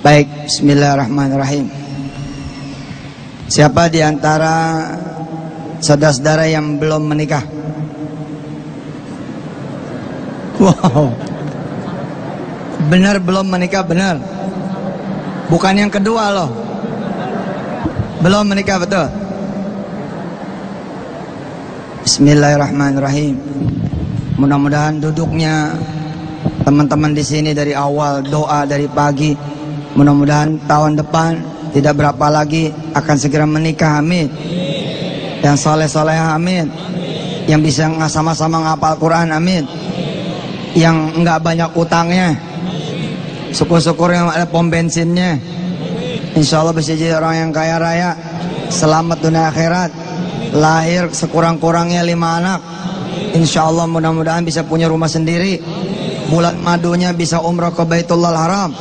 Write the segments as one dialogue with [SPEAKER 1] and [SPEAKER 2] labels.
[SPEAKER 1] Baik, bismillahirrahmanirrahim. Siapa di antara saudara-saudara yang belum menikah? Wow. Benar belum menikah, benar. Bukan yang kedua loh. Belum menikah, betul. Bismillahirrahmanirrahim. Mudah-mudahan duduknya teman-teman di sini dari awal doa dari pagi. Mudah-mudahan tahun depan tidak berapa lagi akan segera menikah, amin. Yang soleh-soleh, amin. Yang bisa sama-sama ngapal Quran, amin. Yang enggak banyak utangnya, syukur-syukur yang ada pom bensinnya. Insya Allah bisa jadi orang yang kaya raya, selamat dunia akhirat, lahir sekurang-kurangnya 5 anak. Insya Allah mudah-mudahan bisa punya rumah sendiri, bulan madunya bisa umrah ke Baitullahil Haram.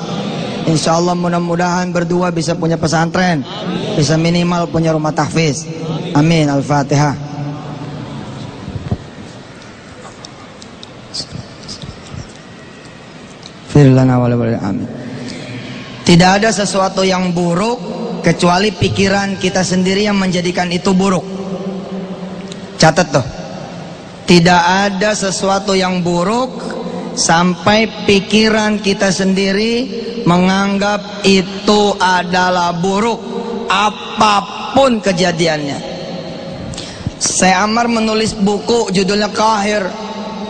[SPEAKER 1] Insya Allah mudah-mudahan berdua bisa punya pesantren, bisa minimal punya rumah tahfiz. Amin. Al-Fatihah. Amin. Tidak ada sesuatu yang buruk kecuali pikiran kita sendiri yang menjadikan itu buruk. Catat tuh. Tidak ada sesuatu yang buruk sampai pikiran kita sendiri menganggap itu adalah buruk, apapun kejadiannya. Saya Ammar menulis buku judulnya Qahir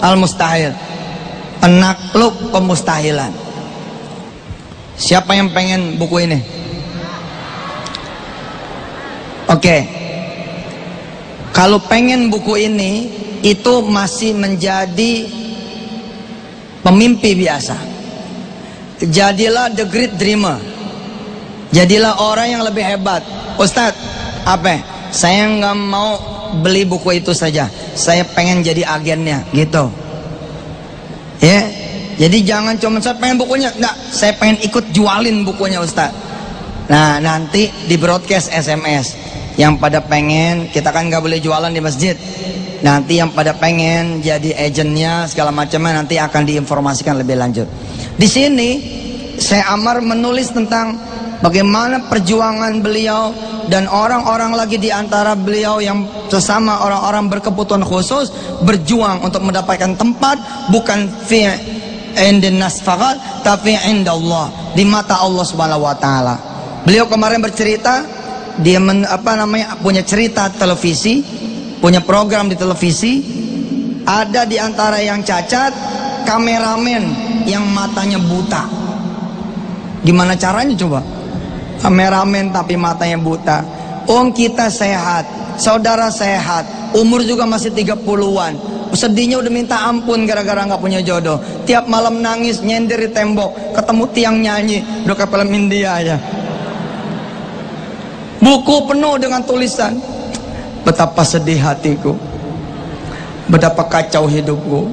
[SPEAKER 1] Al-Mustahil, penakluk pemustahilan. Siapa yang pengen buku ini? Oke. Kalau pengen buku ini, itu masih menjadi pemimpi biasa. Jadilah the great dreamer. Jadilah orang yang lebih hebat. Ustadz, apa? Saya nggak mau beli buku itu saja. Saya pengen jadi agennya, gitu. Ya, jadi jangan cuma saya pengen bukunya. Nggak, saya pengen ikut jualin bukunya Ustadz. Nah, nanti di broadcast SMS. Yang pada pengen, kita kan nggak boleh jualan di masjid. Nanti yang pada pengen jadi agennya segala macamnya nanti akan diinformasikan lebih lanjut. Di sini saya Ammar menulis tentang bagaimana perjuangan beliau dan orang-orang lagi di antara beliau yang sesama orang-orang berkebutuhan khusus berjuang untuk mendapatkan tempat bukan fi indin nas faqat tapi indallah, di mata Allah Subhanahu wa taala. Beliau kemarin bercerita dia punya cerita televisi, punya program di televisi. Ada di antara yang cacat kameramen yang matanya buta. Gimana caranya coba? Kameramen tapi matanya buta. Kita sehat, saudara sehat, umur juga masih 30-an. Sedihnya udah minta ampun gara-gara nggak punya jodoh. Tiap malam nangis nyender di tembok, ketemu tiang nyanyi, udah kayak film India ya. Buku penuh dengan tulisan, betapa sedih hatiku, betapa kacau hidupku,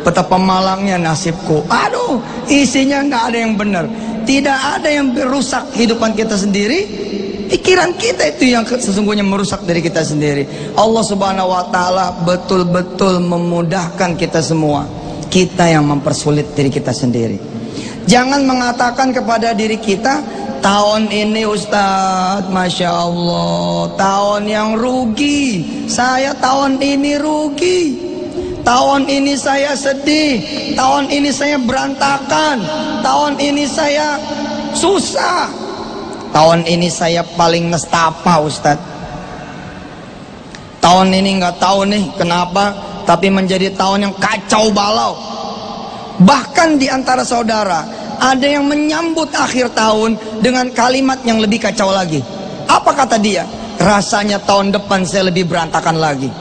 [SPEAKER 1] betapa malangnya nasibku. Aduh, isinya nggak ada yang benar. Tidak ada yang merusak kehidupan kita sendiri. Pikiran kita itu yang sesungguhnya merusak diri kita sendiri. Allah Subhanahu wa taala betul-betul memudahkan kita semua. Kita yang mempersulit diri kita sendiri. Jangan mengatakan kepada diri kita, tahun ini Ustadz, Masya Allah, tahun yang rugi. Saya tahun ini rugi. Tahun ini saya sedih, tahun ini saya berantakan, tahun ini saya susah, tahun ini saya paling nestapa Ustadz. Tahun ini nggak tahu nih kenapa, tapi menjadi tahun yang kacau balau. Bahkan di antara saudara ada yang menyambut akhir tahun dengan kalimat yang lebih kacau lagi. Apa kata dia? Rasanya tahun depan saya lebih berantakan lagi.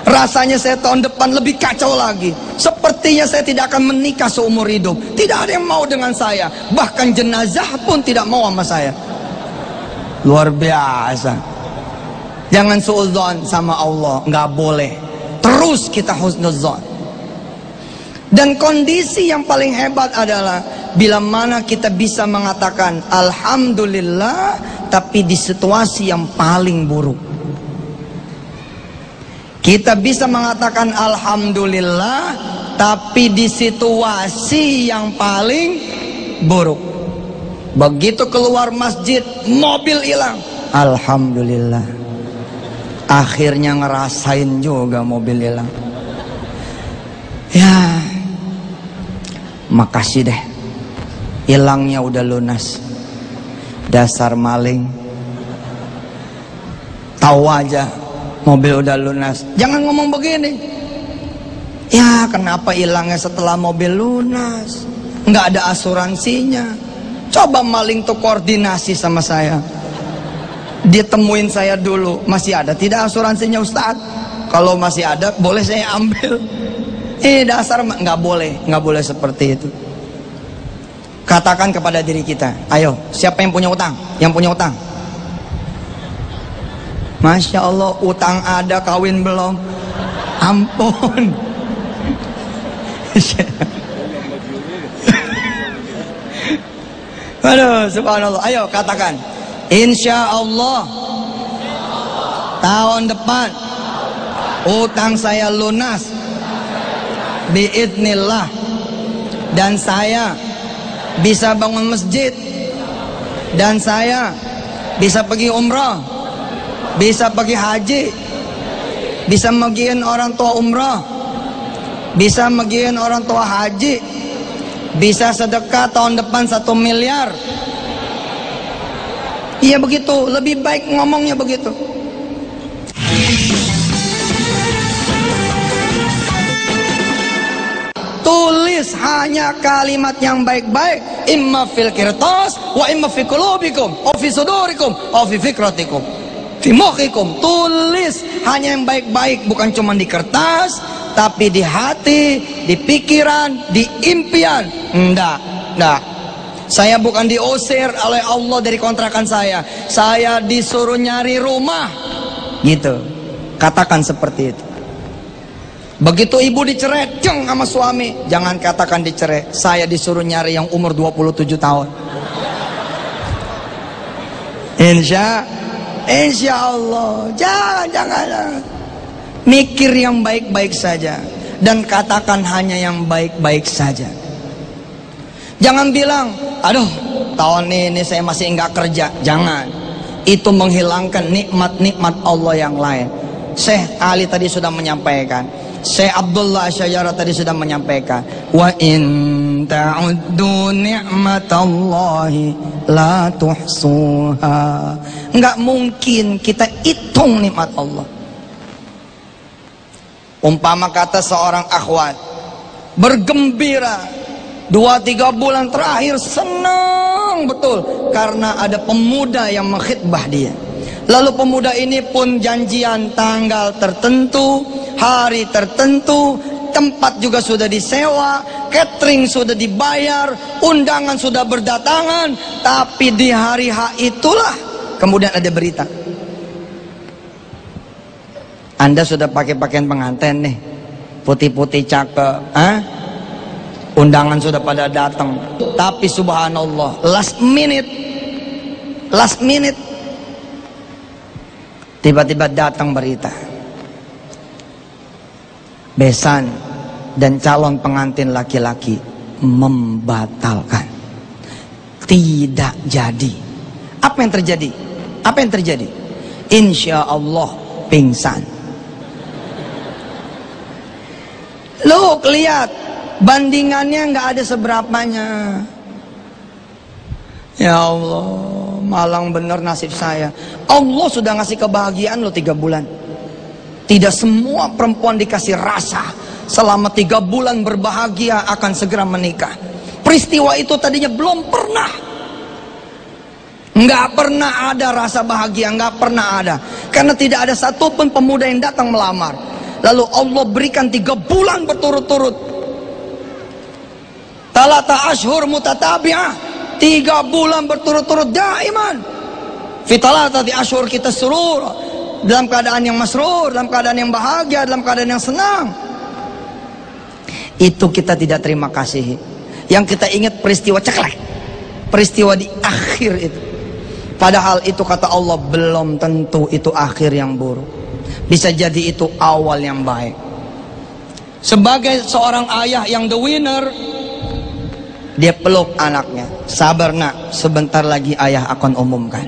[SPEAKER 1] Rasanya saya tahun depan lebih kacau lagi. Sepertinya saya tidak akan menikah seumur hidup. Tidak ada yang mau dengan saya. Bahkan jenazah pun tidak mau sama saya. Luar biasa. Jangan suudzon sama Allah. Nggak boleh. Terus kita husnudzon. Dan kondisi yang paling hebat adalah bila mana kita bisa mengatakan Alhamdulillah, tapi di situasi yang paling buruk. Kita bisa mengatakan Alhamdulillah, tapi di situasi yang paling buruk. Begitu keluar masjid, mobil hilang. Alhamdulillah, akhirnya ngerasain juga mobil hilang. Ya, makasih deh, hilangnya udah lunas. Dasar maling, tahu aja mobil udah lunas. Jangan ngomong begini. Ya, kenapa hilangnya setelah mobil lunas? Nggak ada asuransinya. Coba maling tuh koordinasi sama saya. Dia temuin saya dulu, masih ada tidak asuransinya Ustadz? Kalau masih ada, boleh saya ambil. Dasar nggak boleh seperti itu. Katakan kepada diri kita, ayo, siapa yang punya utang? Yang punya utang? Masya Allah, utang ada, kawin belum? Ampun. Aduh, subhanallah. Ayo katakan, insya Allah tahun depan utang saya lunas biidznillah, dan saya bisa bangun masjid, dan saya bisa pergi umrah, bisa pergi haji, bisa magiin orang tua umrah, bisa magiin orang tua haji, bisa sedekah tahun depan 1 miliar. Iya begitu, lebih baik ngomongnya begitu. Tulis hanya kalimat yang baik-baik, imma fil kirtas wa imma fi qulubikum wa fi sudurikum wa fi fikratikum fi mukhikum. Tulis hanya yang baik-baik, bukan cuma di kertas, tapi di hati, di pikiran, di impian. Enggak. Saya bukan diusir oleh Allah dari kontrakan saya disuruh nyari rumah. Gitu. Katakan seperti itu. Begitu ibu dicerai, sama suami, jangan katakan dicerai. Saya disuruh nyari yang umur 27 tahun. Insya Allah. Jangan. Mikir yang baik-baik saja, dan katakan hanya yang baik-baik saja. Jangan bilang, aduh, tahun ini saya masih enggak kerja. Jangan. Itu menghilangkan nikmat-nikmat Allah yang lain. Syekh Ali tadi sudah menyampaikan, Syekh Abdullah Syajara tadi sudah menyampaikan, wa in ta'uddu ni'matallahi la tuhsuha. Enggak mungkin kita hitung nikmat Allah. Umpama kata seorang akhwat bergembira 2-3 bulan terakhir, senang betul karena ada pemuda yang mengkhitbah dia. Lalu pemuda ini pun janjian tanggal tertentu, hari tertentu, tempat juga sudah disewa, catering sudah dibayar, undangan sudah berdatangan. Tapi di hari H itulah kemudian ada berita, Anda sudah pakai pakaian pengantin nih, putih-putih cakep, undangan sudah pada datang. Tapi subhanallah, last minute tiba-tiba datang berita, besan dan calon pengantin laki-laki membatalkan, tidak jadi. Apa yang terjadi? Insya Allah pingsan. Loh, lihat bandingannya nggak ada seberapanya. Ya Allah, malang bener nasib saya. Allah sudah ngasih kebahagiaan lo 3 bulan. Tidak semua perempuan dikasih rasa selama 3 bulan berbahagia akan segera menikah. Peristiwa itu tadinya belum pernah. Nggak pernah ada rasa bahagia, nggak pernah ada. Karena tidak ada satupun pemuda yang datang melamar. Lalu Allah berikan 3 bulan berturut-turut. Talata ashur mutatabi'ah, 3 bulan berturut-turut daiman. Fitalata di ashur kita surur, dalam keadaan yang masrur, dalam keadaan yang bahagia, dalam keadaan yang senang. Itu kita tidak terima kasih. Yang kita ingat peristiwa ceklek, peristiwa di akhir itu. Padahal itu kata Allah belum tentu itu akhir yang buruk. Bisa jadi itu awal yang baik. Sebagai seorang ayah yang the winner, Dia peluk anaknya. Sabar nak, sebentar lagi ayah akan umumkan.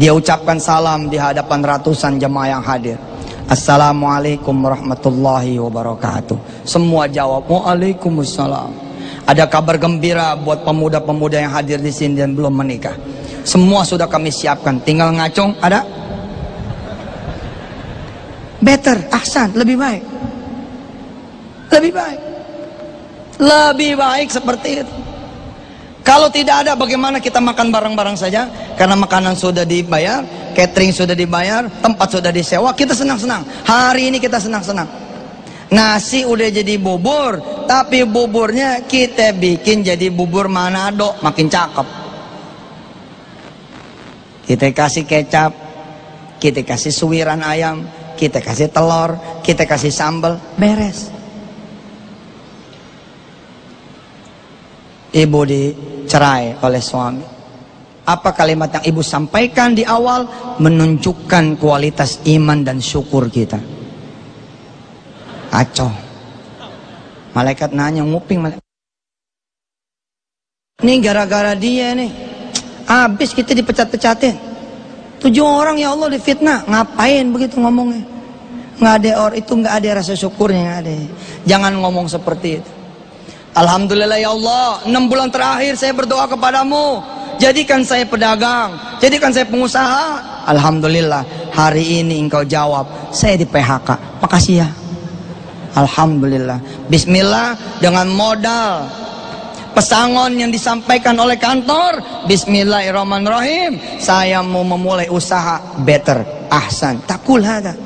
[SPEAKER 1] Dia ucapkan salam di hadapan ratusan jemaah yang hadir. Assalamualaikum warahmatullahi wabarakatuh. Semua jawab, waalaikumsalam. Ada kabar gembira buat pemuda-pemuda yang hadir di sini dan belum menikah. Semua sudah kami siapkan, tinggal ngacung. Ada? Better, ahsan, lebih baik. Lebih baik. Lebih baik seperti itu. Kalau tidak ada, bagaimana kita makan bareng-bareng saja? Karena makanan sudah dibayar, catering sudah dibayar, tempat sudah disewa, kita senang-senang. Hari ini kita senang-senang. Nasi udah jadi bubur, tapi buburnya kita bikin jadi bubur Manado, makin cakep. Kita kasih kecap, kita kasih suwiran ayam, kita kasih telur, kita kasih sambal, beres. Ibu dicerai oleh suami. Apa kalimat yang ibu sampaikan di awal? Menunjukkan kualitas iman dan syukur kita. Kacau. Malaikat nanya, nguping malaikat. Ini gara-gara dia nih, habis kita dipecat-pecatin. 7 orang ya Allah difitnah. Ngapain begitu ngomongnya? Nggak ada orang itu, nggak ada rasa syukurnya, nggak ada. Jangan ngomong seperti itu. Alhamdulillah ya Allah, 6 bulan terakhir saya berdoa kepadamu, jadikan saya pedagang, jadikan saya pengusaha. Alhamdulillah, hari ini engkau jawab, saya di PHK. Makasih ya. Alhamdulillah. Bismillah, dengan modal pesangon yang disampaikan oleh kantor, bismillahirrahmanirrahim, saya mau memulai usaha better, ahsan, takul hada.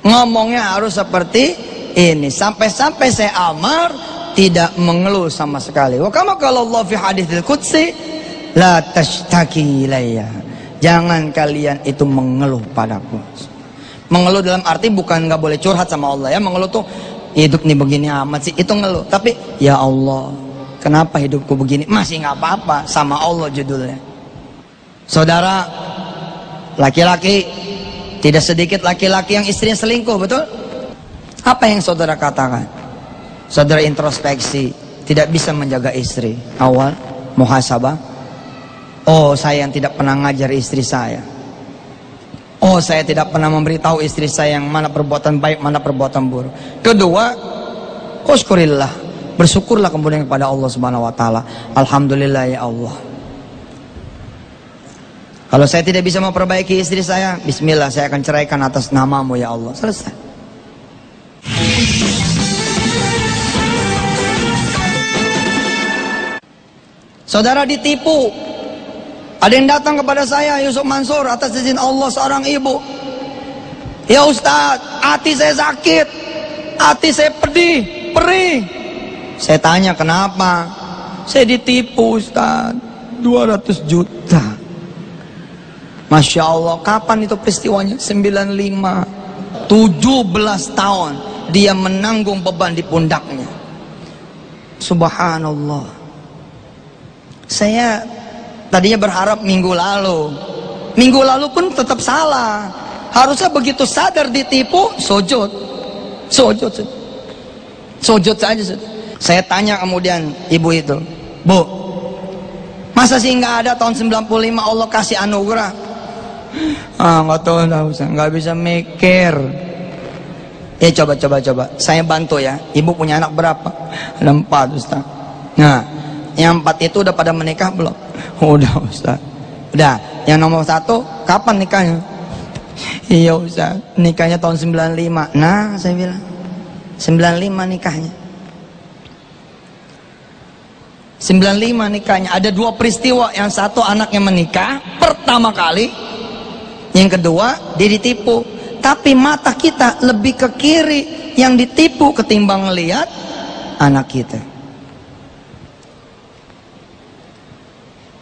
[SPEAKER 1] Ngomongnya harus seperti ini. Sampai-sampai saya amar tidak mengeluh sama sekali. Wa kama qala Allah fi haditsil qudsi, la tashtaki ilayya. Jangan kalian itu mengeluh padaku. Mengeluh dalam arti bukan nggak boleh curhat sama Allah ya. Mengeluh tuh hidup nih begini amat sih, itu ngeluh. Tapi ya Allah, kenapa hidupku begini? Masih nggak apa-apa, sama Allah judulnya. Saudara, laki-laki, tidak sedikit laki-laki yang istrinya selingkuh, betul? Apa yang saudara katakan? Saudara introspeksi, tidak bisa menjaga istri. Awal muhasabah. Oh, saya yang tidak pernah ngajar istri saya. Oh, saya tidak pernah memberitahu istri saya yang mana perbuatan baik, mana perbuatan buruk. Kedua, uskurillah, bersyukurlah kemudian kepada Allah Subhanahu wa taala. Alhamdulillah ya Allah. Kalau saya tidak bisa memperbaiki istri saya, bismillah, saya akan ceraikan atas namamu ya Allah. Selesai. Saudara ditipu. Ada yang datang kepada saya, Yusuf Mansur, atas izin Allah, seorang ibu. Ya Ustaz, hati saya sakit, hati saya pedih, perih. Saya tanya kenapa? Saya ditipu Ustaz, 200 juta. Masya Allah, kapan itu peristiwanya? 95, 17 tahun dia menanggung beban di pundaknya. Subhanallah. Saya tadinya berharap minggu lalu pun tetap salah. Harusnya begitu sadar ditipu, sujud saja. Saya tanya kemudian ibu itu, Bu, masa sih nggak ada tahun 95 Allah kasih anugerah? Nggak tahu lah Ustaz, nggak bisa mikir. Ya coba, saya bantu ya. Ibu punya anak berapa? Ada 4 Ustaz. Nah, yang 4 itu udah pada menikah belum? Udah Ustaz. Udah. Yang nomor 1 kapan nikahnya? Iya Ustaz, nikahnya tahun 95. Nah, saya bilang 95 nikahnya. 95 nikahnya. Ada 2 peristiwa. Yang satu anaknya menikah pertama kali, yang kedua dia ditipu. Tapi mata kita lebih ke kiri, yang ditipu ketimbang melihat anak kita.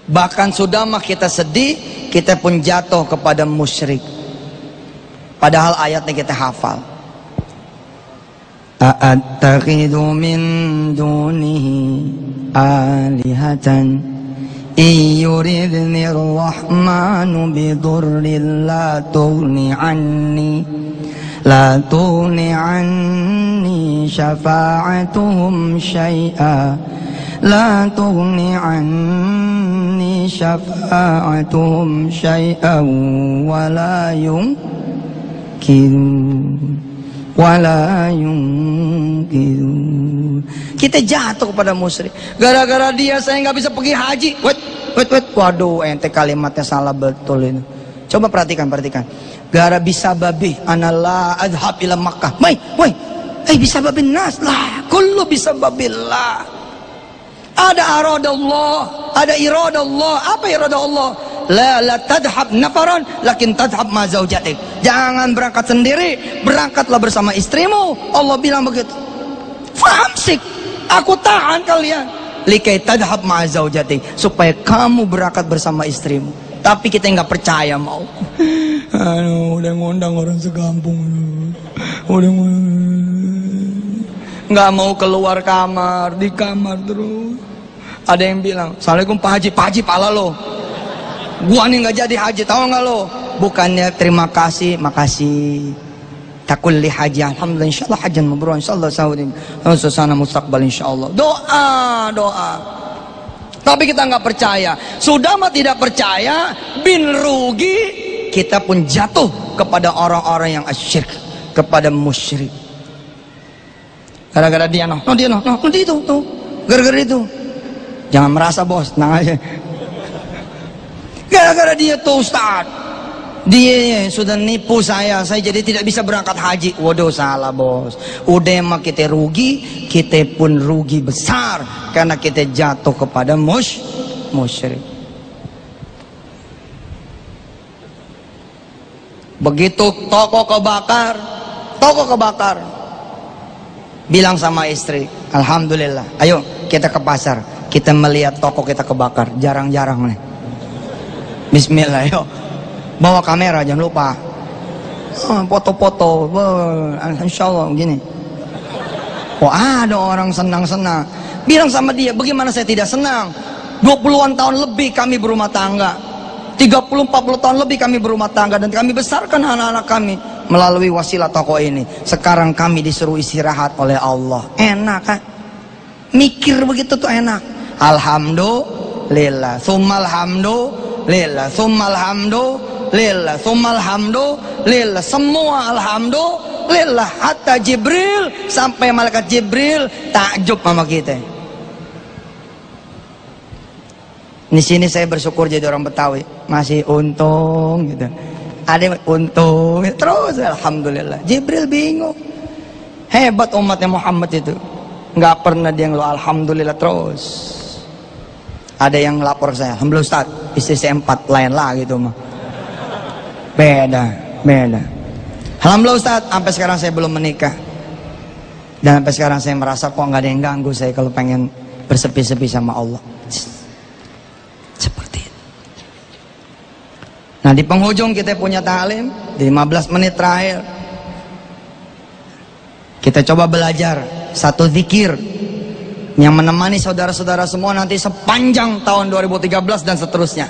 [SPEAKER 1] Bahkan sudah mah kita sedih, kita pun jatuh kepada musyrik. Padahal ayatnya kita hafal. A'attakhidhu min dunihi alihatan iyuridni ar-rahmanu bidurrin la tughni anni syafa'atuhum syai'a la tughni anni syafa'atuhum syai'an wa la yunqidun. Kita jatuh kepada musyrik. Gara-gara dia saya nggak bisa pergi haji. Wait. Waduh, ente kalimatnya salah betul ini. Coba perhatikan. Gara bisa babi anallah adhab ila Makkah. Bisa babin nas lah. Kullu bisa babillah. Ada aradallah, ada iradallah. Apa iradallah? La tadhab nafaran lakin tadhab ma zaujatik. Jangan berangkat sendiri, berangkatlah bersama istrimu. Allah bilang begitu. Famsik, aku tahan kalian. Likai tadhab ma zaujatik, supaya kamu berangkat bersama istrimu. Tapi kita nggak percaya mau. Udah ngundang orang sekampung. Nggak mau keluar kamar, di kamar terus. Ada yang bilang, Assalamualaikum Pak Haji pala lo. Gua nih nggak jadi haji, tahu nggak lo? Bukannya terima kasih, makasih. Takul li haji, alhamdulillah, insyaallah hajan mabrur, insyaallah saudin, susana mustaqbal insyaallah. Doa. Tapi kita nggak percaya. Sudah mah tidak percaya, bin rugi, kita pun jatuh kepada orang-orang yang asyirk, kepada musyrik. Gara-gara dia gara-gara itu. Jangan merasa bos, tenang aja. Gara-gara dia tuh Ustaz, dia sudah nipu saya jadi tidak bisa berangkat haji. Waduh, salah bos. Udah mah kita rugi, kita pun rugi besar karena kita jatuh kepada musyrik. Begitu toko kebakar, bilang sama istri, alhamdulillah, ayo kita ke pasar, kita melihat toko kita kebakar. Jarang-jarang nih. Bismillah, yuk. Bawa kamera, jangan lupa. Foto-foto, insyaallah gini. Ada orang senang-senang. Bilang sama dia, bagaimana saya tidak senang? 20-an tahun lebih kami berumah tangga, 30-40 tahun lebih kami berumah tangga, dan kami besarkan anak-anak kami melalui wasilah toko ini. Sekarang kami disuruh istirahat oleh Allah. Enak kan? Mikir begitu tuh enak. Alhamdulillah, summal hamdulillah, summal hamdulillah, summal hamdulillah. Semua alhamdulillah. Hatta Jibril, sampai malaikat Jibril takjub sama kita. Di sini saya bersyukur jadi orang Betawi, masih untung gitu. Ada untung terus, alhamdulillah. Jibril bingung, hebat umatnya Muhammad itu, nggak pernah dia ngeluh alhamdulillah terus. Ada yang lapor saya, alhamdulillah Ustaz, istri saya 4, lain lah gitu mah. Beda. Alhamdulillah Ustaz, sampai sekarang saya belum menikah, dan sampai sekarang saya merasa kok nggak ada yang ganggu saya kalau pengen bersepi-sepi sama Allah. Seperti itu. Nah, di penghujung kita punya ta'lim, di 15 menit terakhir kita coba belajar satu zikir yang menemani saudara-saudara semua nanti sepanjang tahun 2013 dan seterusnya.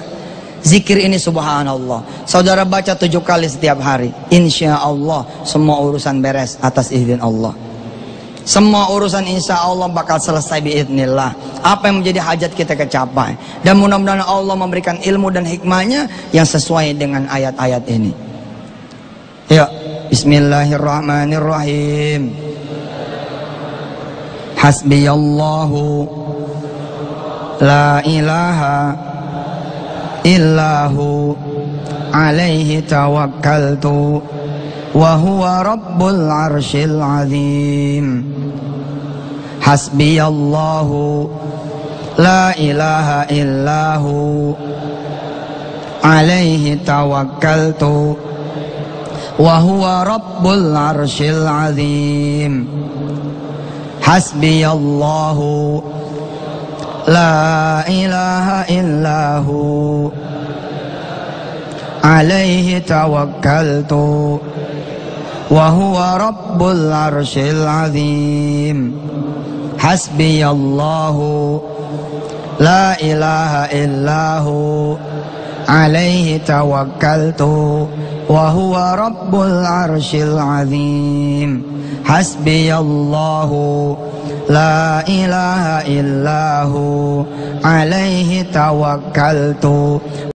[SPEAKER 1] Zikir ini subhanallah, saudara baca 7 kali setiap hari, insya Allah semua urusan beres atas izin Allah. Semua urusan insya Allah bakal selesai biidznillah. Apa yang menjadi hajat kita kecapai, dan mudah-mudahan Allah memberikan ilmu dan hikmahnya yang sesuai dengan ayat-ayat ini. Ya, bismillahirrahmanirrahim. Hasbiyallahu la ilaha illahu alaihi tawakkaltu wa huwa rabbul arshil azim. Hasbiyallahu la ilaha illahu alaihi tawakkaltu wa huwa rabbul arshil azim. Hasbiyallahu la ilaha illahu alaihi tawakkaltu wa huwa rabbul arshil azim. Hasbiyallahu la ilaha illahu alaihi tawakkaltu wa huwa rabbul arshil azim. Hasbiyallahu la ilaha illahu alaihi tawakkaltu